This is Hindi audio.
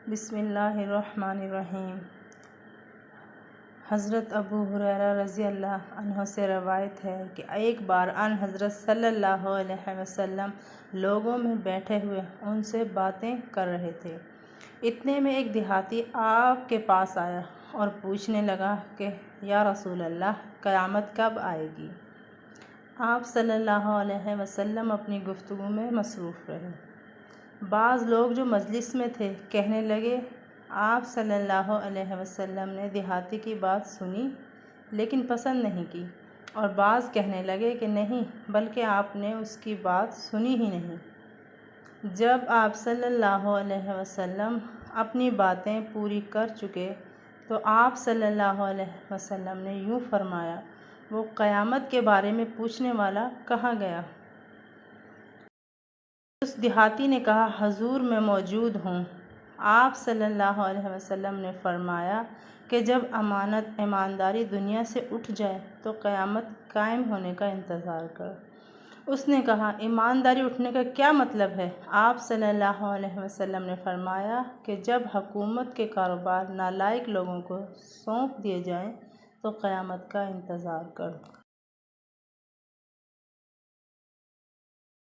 बिस्मिल्लाहिर्रहमानिर्रहीम। हज़रत अबू हुरैरा रज़ी अल्लाह अन्हु से रवायत है कि एक बार अन हज़रत सल्लल्लाहु अलैहि वसल्लम लोगों में बैठे हुए उनसे बातें कर रहे थे। इतने में एक देहाती आपके पास आया और पूछने लगा कि या रसूल अल्लाह, क़यामत कब आएगी। आप सल्लल्लाहु अलैहि वसल्लम अपनी गुफ्तगू में मसरूफ़ रहे। बाज़ लोग जो मजलिस में थे कहने लगे, आप सल्लल्लाहु अलैहि वसल्लम ने देहाती की बात सुनी लेकिन पसंद नहीं की। और बाज़ कहने लगे कि नहीं, बल्कि आपने उसकी बात सुनी ही नहीं। जब आप सल्लल्लाहु अलैहि वसल्लम अपनी बातें पूरी कर चुके तो आप सल्लल्लाहु अलैहि वसल्लम ने यूँ फरमाया, वो क़यामत के बारे में पूछने वाला कहाँ गया। उस देहाती ने कहा, हजूर मैं मौजूद हूँ। आप सल्लल्लाहु अलैहि वसल्लम ने फरमाया कि जब अमानत ईमानदारी दुनिया से उठ जाए तो क़यामत कायम होने का इंतज़ार कर। उसने कहा, ईमानदारी उठने का क्या मतलब है। आप सल्लल्लाहु अलैहि वसल्लम ने फरमाया कि जब हुकूमत के कारोबार नालायक लोगों को सौंप दिए जाएं तो क़यामत का इंतज़ार कर।